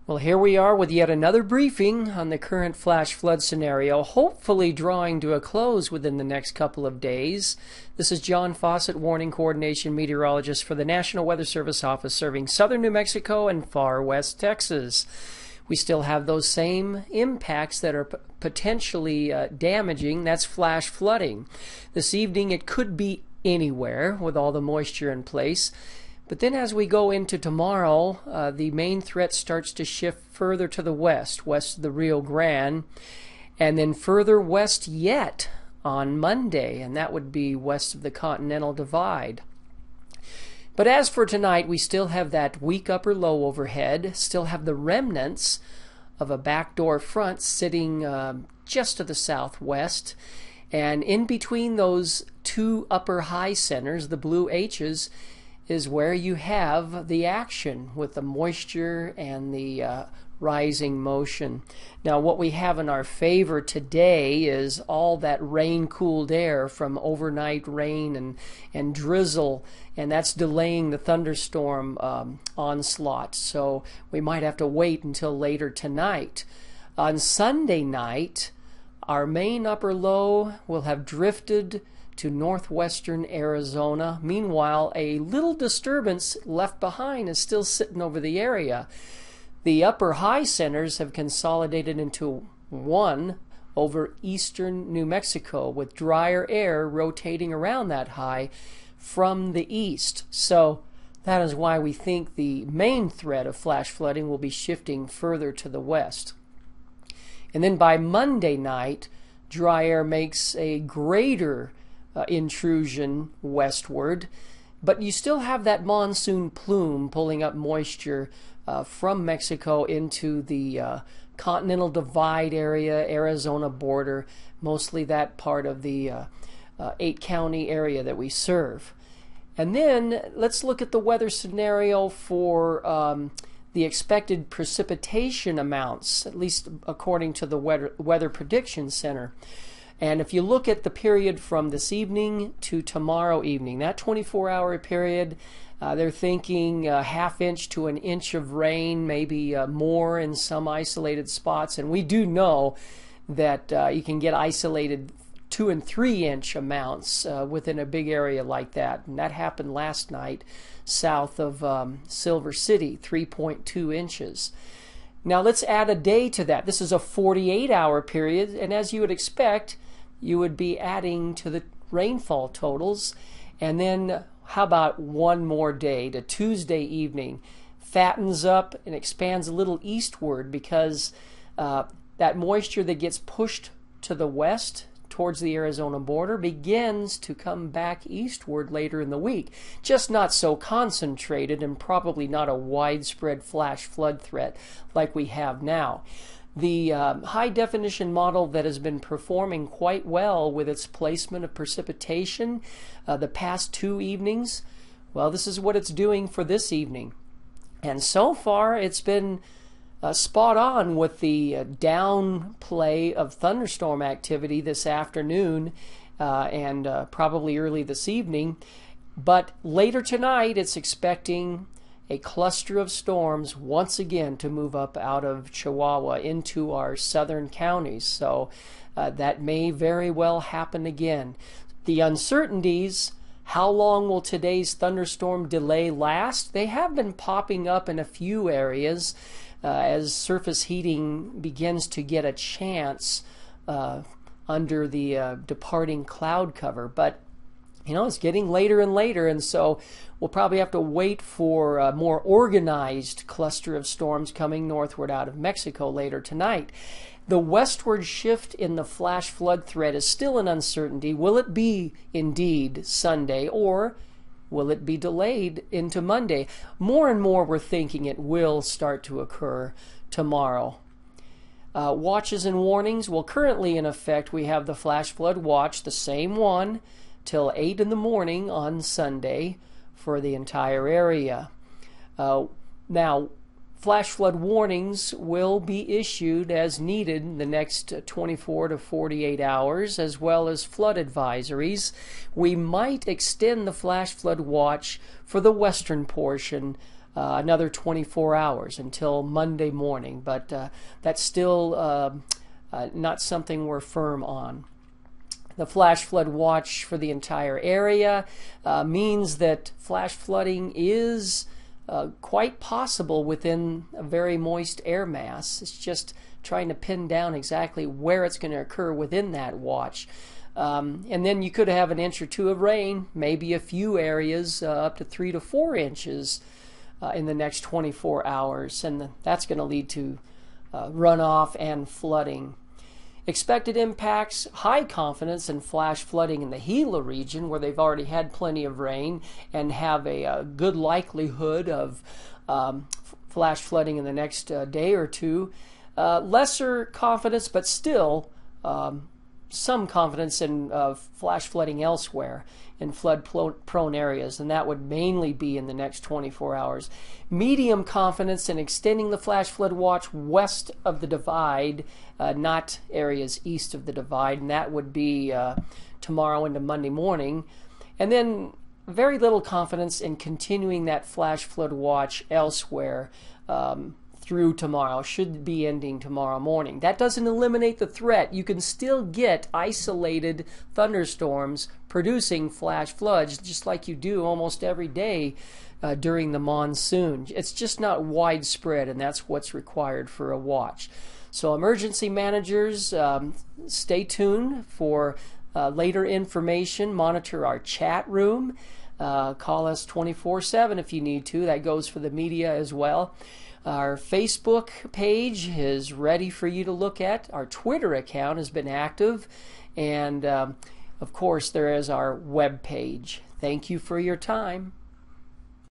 Well, here we are with yet another briefing on the current flash flood scenario, hopefully drawing to a close within the next couple of days. This is John Fawcett, Warning Coordination Meteorologist for the National Weather Service Office serving southern New Mexico and far west Texas. We still have those same impacts that are potentially damaging. That's flash flooding. This evening it could be anywhere with all the moisture in place. But then as we go into tomorrow, the main threat starts to shift further to the west, west of the Rio Grande, and then further west yet on Monday, and that would be west of the Continental Divide. But as for tonight, we still have that weak upper low overhead, still have the remnants of a backdoor front sitting just to the southwest, and in between those two upper high centers, the blue H's, is where you have the action with the moisture and the rising motion. Now what we have in our favor today is all that rain-cooled air from overnight rain and drizzle, and that's delaying the thunderstorm onslaught. So we might have to wait until later tonight. On Sunday night, our main upper low will have drifted to northwestern Arizona. Meanwhile, a little disturbance left behind is still sitting over the area. The upper high centers have consolidated into one over eastern New Mexico, with drier air rotating around that high from the east. So that is why we think the main threat of flash flooding will be shifting further to the west. And then by Monday night, dry air makes a greater intrusion westward, but you still have that monsoon plume pulling up moisture from Mexico into the Continental Divide area, Arizona border, mostly that part of the 8-county area that we serve. And then let's look at the weather scenario for the expected precipitation amounts, at least according to the Weather Prediction Center. And if you look at the period from this evening to tomorrow evening, that 24-hour period, they're thinking a ½ inch to an inch of rain, maybe more in some isolated spots. And we do know that you can get isolated 2- and 3-inch amounts within a big area like that. And that happened last night south of Silver City, 3.2 inches. Now let's add a day to that. This is a 48-hour period, and as you would expect, you would be adding to the rainfall totals. And then how about one more day to Tuesday evening? Fattens up and expands a little eastward because that moisture that gets pushed to the west towards the Arizona border begins to come back eastward later in the week. Just not so concentrated and probably not a widespread flash flood threat like we have now. The high-definition model that has been performing quite well with its placement of precipitation the past 2 evenings, well, this is what it's doing for this evening. And so far, it's been spot on with the downplay of thunderstorm activity this afternoon and probably early this evening. But later tonight, it's expecting a cluster of storms once again to move up out of Chihuahua into our southern counties. So that may very well happen again. The uncertainties, how long will today's thunderstorm delay last? They have been popping up in a few areas as surface heating begins to get a chance under the departing cloud cover. But you know, it's getting later and later, and so we'll probably have to wait for a more organized cluster of storms coming northward out of Mexico later tonight. The westward shift in the flash flood threat is still an uncertainty. Will it be indeed Sunday, or will it be delayed into Monday? More and more we're thinking it will start to occur tomorrow. Watches and warnings. Well, currently in effect we have the flash flood watch, the same one, till 8 in the morning on Sunday for the entire area. Now, flash flood warnings will be issued as needed in the next 24 to 48 hours, as well as flood advisories. We might extend the flash flood watch for the western portion another 24 hours until Monday morning, but that's still not something we're firm on. The flash flood watch for the entire area means that flash flooding is quite possible within a very moist air mass. It's just trying to pin down exactly where it's going to occur within that watch. And then you could have an inch or two of rain, maybe a few areas up to 3 to 4 inches in the next 24 hours, and that's going to lead to runoff and flooding. Expected impacts: high confidence in flash flooding in the Gila region, where they've already had plenty of rain and have a good likelihood of flash flooding in the next day or two. Lesser confidence, but still some confidence in flash flooding elsewhere in flood-prone areas, and that would mainly be in the next 24 hours. Medium confidence in extending the flash flood watch west of the divide, not areas east of the divide, and that would be tomorrow into Monday morning. And then very little confidence in continuing that flash flood watch elsewhere through tomorrow. Should be ending tomorrow morning. That doesn't eliminate the threat. You can still get isolated thunderstorms producing flash floods, just like you do almost every day during the monsoon. It's just not widespread, and that's what's required for a watch. So emergency managers, stay tuned for later information. Monitor our chat room. Call us 24/7 if you need to. That goes for the media as well. Our Facebook page is ready for you to look at. Our Twitter account has been active. And, of course, there is our web page. Thank you for your time.